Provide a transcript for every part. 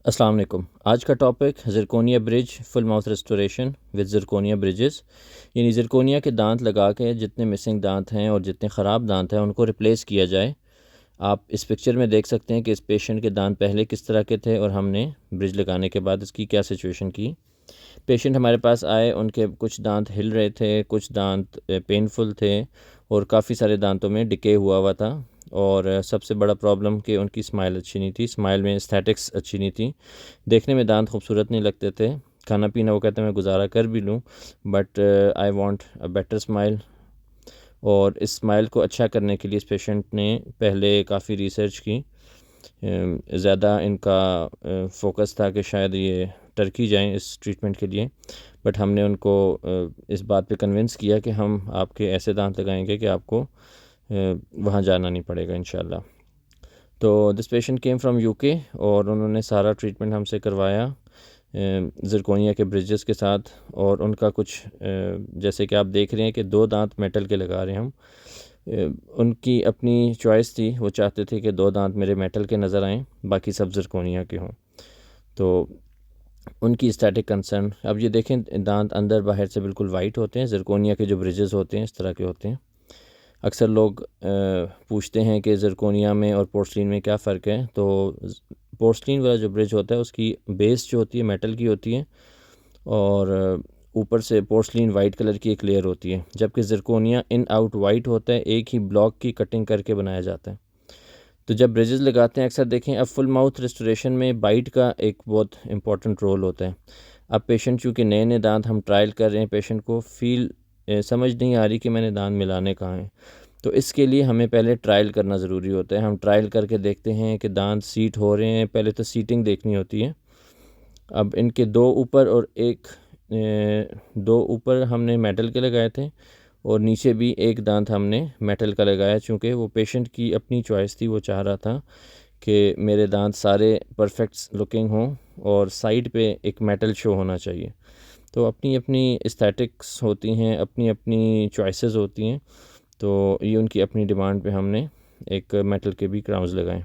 अस्सलाम वालेकुम। आज का topic zirconia bridge full mouth restoration with zirconia bridges. यानी ज़िरकोनिया के दांत लगा के जितने मिसिंग दांत हैं और जितने ख़राब दांत हैं उनको रिप्लेस किया जाए। आप इस पिक्चर में देख सकते हैं कि इस पेशेंट के दांत पहले किस तरह के थे और हमने ब्रिज लगाने के बाद इसकी क्या सिचुएशन की। पेशेंट हमारे पास आए, उनके कुछ दांत हिल रहे थे, कुछ दांत पेनफुल थे और काफ़ी सारे दांतों में डिके हुआ था। और सबसे बड़ा प्रॉब्लम कि उनकी स्माइल अच्छी नहीं थी, स्माइल में एस्थेटिक्स अच्छी नहीं थी, देखने में दांत खूबसूरत नहीं लगते थे। खाना पीना वो कहते हैं मैं गुजारा कर भी लूँ, but I want a better smile. और इस स्माइल को अच्छा करने के लिए इस पेशेंट ने पहले काफ़ी रिसर्च की। ज़्यादा इनका फोकस था कि शायद ये टर्की जाएं इस ट्रीटमेंट के लिए, बट हमने उनको इस बात पे कन्विंस किया कि हम आपके ऐसे दांत लगाएंगे कि आपको वहाँ जाना नहीं पड़ेगा इंशाल्लाह। तो this patient came from UK और उन्होंने सारा ट्रीटमेंट हमसे करवाया ज़िरकोनिया के ब्रिजेस के साथ। और उनका कुछ जैसे कि आप देख रहे हैं कि 2 दांत मेटल के लगा रहे हैं हम। उनकी अपनी चॉइस थी, वो चाहते थे कि 2 दांत मेरे मेटल के नज़र आएँ, बाकी सब ज़िरकोनिया के हों। तो उनकी स्टैटिक कंसर्न, अब ये देखें दांत अंदर बाहर से बिल्कुल वाइट होते हैं। ज़िरकोनिया के जो ब्रिजेस होते हैं इस तरह के होते हैं। अक्सर लोग पूछते हैं कि ज़िरकोनिया में और पोर्सलिन में क्या फ़र्क है। तो पोर्सलिन वाला जो ब्रिज होता है उसकी बेस जो होती है मेटल की होती है और ऊपर से पोर्सलिन वाइट कलर की एक लेयर होती है, जबकि ज़िरकोनिया इन आउट वाइट होता है, एक ही ब्लॉक की कटिंग करके बनाया जाता है। तो जब ब्रिजेस लगाते हैं अक्सर देखें, अब फुल माउथ रेस्टोरेशन में बाइट का एक बहुत इंपॉर्टेंट रोल होता है। अब पेशेंट चूँकि नए नए दांत हम ट्रायल कर रहे हैं, पेशेंट को समझ नहीं आ रही कि मैंने दांत मिलाने कहाँ हैं। तो इसके लिए हमें पहले ट्रायल करना ज़रूरी होता है। हम ट्रायल करके देखते हैं कि दांत सीट हो रहे हैं, पहले तो सीटिंग देखनी होती है। अब इनके 2 ऊपर और 2 ऊपर हमने मेटल के लगाए थे और नीचे भी एक दांत हमने मेटल का लगाया, चूँकि वो पेशेंट की अपनी चॉइस थी। वो चाह रहा था कि मेरे दांत सारे परफेक्ट लुकिंग हों और साइड पे एक मेटल शो होना चाहिए। तो अपनी अपनी एस्थेटिक्स होती हैं, अपनी अपनी चॉइसेस होती हैं। तो ये उनकी अपनी डिमांड पे हमने एक मेटल के भी क्राउन्स लगाए।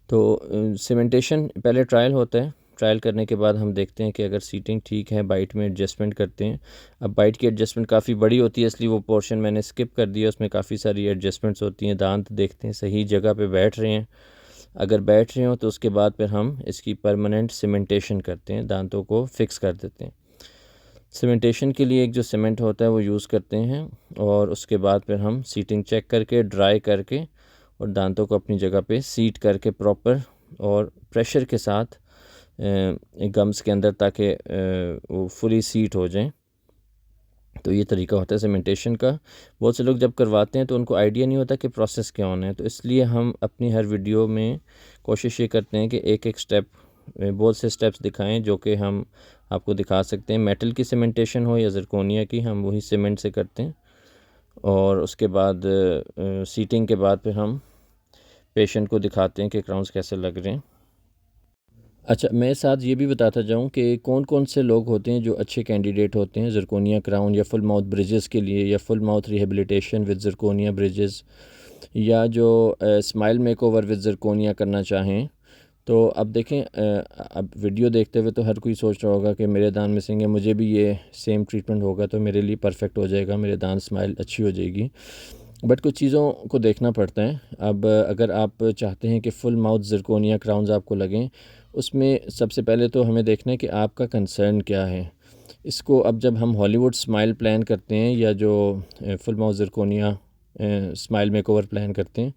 तो सीमेंटेशन पहले ट्रायल होता है। ट्रायल करने के बाद हम देखते हैं कि अगर सीटिंग ठीक है, बाइट में एडजस्टमेंट करते हैं। अब बाइट की एडजस्टमेंट काफ़ी बड़ी होती है, इसलिए वो पोर्शन मैंने स्किप कर दिया। उसमें काफ़ी सारी एडजस्टमेंट्स होती हैं। दांत देखते हैं सही जगह पे बैठ रहे हैं। अगर बैठ रहे हो तो उसके बाद फिर हम इसकी परमानेंट सीमेंटेशन करते हैं, दांतों को फिक्स कर देते हैं। सीमेंटेशन के लिए एक जो सीमेंट होता है वो यूज़ करते हैं और उसके बाद फिर हम सीटिंग चेक करके, ड्राई करके और दांतों को अपनी जगह पे सीट करके प्रॉपर और प्रेशर के साथ गम्स के अंदर, ताकि वो फुली सीट हो जाएं। तो ये तरीका होता है सीमेंटेशन का। बहुत से लोग जब करवाते हैं तो उनको आइडिया नहीं होता कि प्रोसेस क्या होना है। तो इसलिए हम अपनी हर वीडियो में कोशिश ये करते हैं कि एक एक स्टेप, बहुत से स्टेप्स दिखाएं जो कि हम आपको दिखा सकते हैं। मेटल की सीमेंटेशन हो या ज़िरकोनिया की, हम वही सीमेंट से करते हैं। और उसके बाद सीटिंग के बाद फिर हम पेशेंट को दिखाते हैं कि क्राउन्स कैसे लग रहे हैं। अच्छा, मैं साथ ये भी बताता जाऊँ कि कौन कौन से लोग होते हैं जो अच्छे कैंडिडेट होते हैं ज़िरकोनिया क्राउन या फुल माउथ ब्रिजेस के लिए, या full mouth rehabilitation with zirconia bridges, या जो स्माइल मेकओवर विद ज़िरकोनिया करना चाहें। तो अब देखें, अब वीडियो देखते हुए तो हर कोई सोच रहा होगा कि मेरे दांत मिसिंग है, मुझे भी ये सेम ट्रीटमेंट होगा तो मेरे लिए परफेक्ट हो जाएगा, मेरे दांत स्माइल अच्छी हो जाएगी। बट कुछ चीज़ों को देखना पड़ता है। अब अगर आप चाहते हैं कि फुल माउथ ज़िरकोनिया क्राउन्स आपको लगें, उसमें सबसे पहले तो हमें देखना है कि आपका कंसर्न क्या है। इसको अब जब हम हॉलीवुड स्माइल प्लान करते हैं या जो full mouth zirconia smile makeover plan करते हैं,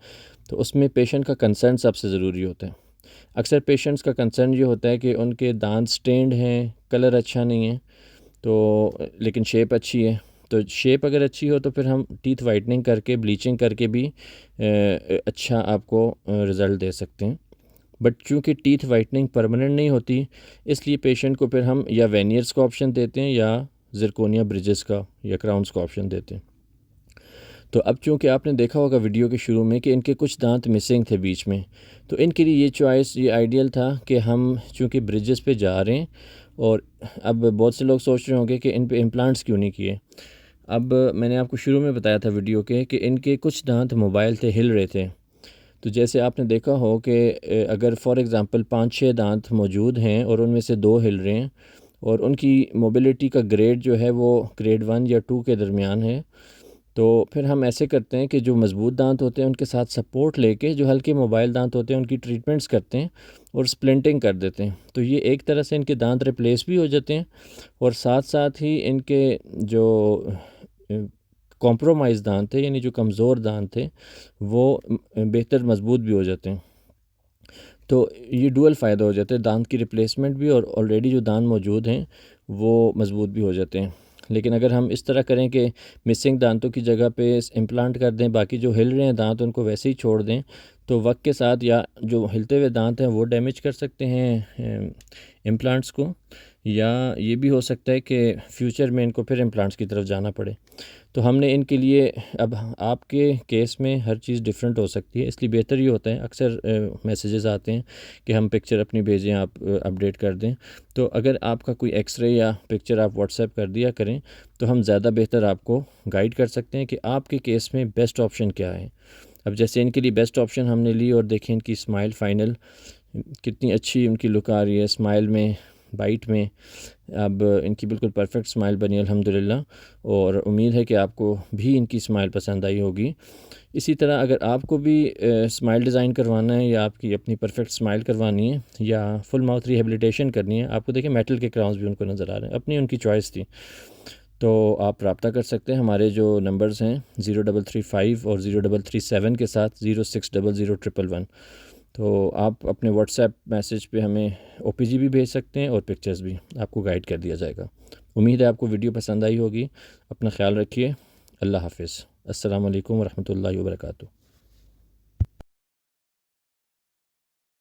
तो उसमें पेशेंट का कंसर्न सबसे ज़रूरी होता है। अक्सर पेशेंट्स का कंसर्न ये होता है कि उनके दांत स्टेन्ड हैं, कलर अच्छा नहीं है, तो लेकिन शेप अच्छी है। तो शेप अगर अच्छी हो तो फिर हम टीथ वाइटनिंग करके, ब्लीचिंग करके भी अच्छा आपको रिज़ल्ट दे सकते हैं। बट चूँकि टीथ वाइटनिंग परमानेंट नहीं होती, इसलिए पेशेंट को फिर हम या वेनियर्स का ऑप्शन देते हैं या ज़िरकोनिया ब्रिजेस का या क्राउन्स का ऑप्शन देते हैं। तो अब चूँकि आपने देखा होगा वीडियो के शुरू में कि इनके कुछ दांत मिसिंग थे बीच में, तो इनके लिए ये चॉइस, ये आइडियल था कि हम चूँकि ब्रिजेस पे जा रहे हैं। और अब बहुत से लोग सोच रहे होंगे कि इन पे इम्प्लांट्स क्यों नहीं किए। अब मैंने आपको शुरू में बताया था वीडियो के कि इनके कुछ दांत मोबाइल थे, हिल रहे थे। तो जैसे आपने देखा हो कि अगर फ़ॉर एग्ज़ाम्पल 5-6 दांत मौजूद हैं और उनमें से 2 हिल रहे हैं और उनकी मोबिलिटी का ग्रेड जो है वो ग्रेड 1 या 2 के दरमियान है, तो फिर हम ऐसे करते हैं कि जो मज़बूत दांत होते हैं उनके साथ सपोर्ट लेके जो हल्के मोबाइल दांत होते हैं उनकी ट्रीटमेंट्स करते हैं और स्प्लिंटिंग कर देते हैं। तो ये एक तरह से इनके दांत रिप्लेस भी हो जाते हैं और साथ साथ ही इनके जो कॉम्प्रोमाइज़ दांत थे, यानी जो कमज़ोर दांत थे, वो बेहतर मज़बूत भी हो जाते हैं। तो ये डुअल फ़ायदा हो जाता है, दांत की रिप्लेसमेंट भी और ऑलरेडी जो दांत मौजूद हैं वो मज़बूत भी हो जाते हैं। लेकिन अगर हम इस तरह करें कि मिसिंग दांतों की जगह पे इम्प्लांट कर दें, बाकी जो हिल रहे हैं दांत उनको वैसे ही छोड़ दें, तो वक्त के साथ या जो हिलते हुए दांत हैं वो डैमेज कर सकते हैं इम्प्लांट्स को, या ये भी हो सकता है कि फ्यूचर में इनको फिर इम्प्लांट्स की तरफ जाना पड़े। तो हमने इनके लिए, अब आपके केस में हर चीज़ डिफरेंट हो सकती है, इसलिए बेहतर ये होता है, अक्सर मैसेजेस आते हैं कि हम पिक्चर अपनी भेजें, आप अपडेट कर दें। तो अगर आपका कोई एक्सरे या पिक्चर आप व्हाट्सएप कर दिया करें तो हम ज़्यादा बेहतर आपको गाइड कर सकते हैं कि आपके केस में बेस्ट ऑप्शन क्या है। अब जैसे इनके लिए बेस्ट ऑप्शन हमने ली और देखें इनकी स्माइल फाइनल कितनी अच्छी उनकी लुक आ रही है, स्माइल में, बाइट में। अब इनकी बिल्कुल परफेक्ट स्माइल बनी अल्हम्दुलिल्लाह, और उम्मीद है कि आपको भी इनकी स्माइल पसंद आई होगी। इसी तरह अगर आपको भी स्माइल डिज़ाइन करवाना है या आपकी अपनी परफेक्ट स्माइल करवानी है या फुल माउथ रिहेबिलिटेशन करनी है, आपको देखिए मेटल के क्राउन्स भी उनको नज़र आ रहे हैं, अपनी उनकी चॉइस थी। तो आप रब्ता कर सकते हैं, हमारे जो नंबर्स हैं 0335 और 0337 के साथ 06001111। तो आप अपने व्हाट्सएप मैसेज पे हमें ओपीजी भी भेज सकते हैं और पिक्चर्स भी, आपको गाइड कर दिया जाएगा। उम्मीद है आपको वीडियो पसंद आई होगी। अपना ख्याल रखिए। अल्लाह हाफ़िज़। अस्सलाम वालेकुम वरहमतुल्लाहि वबरकातुहू।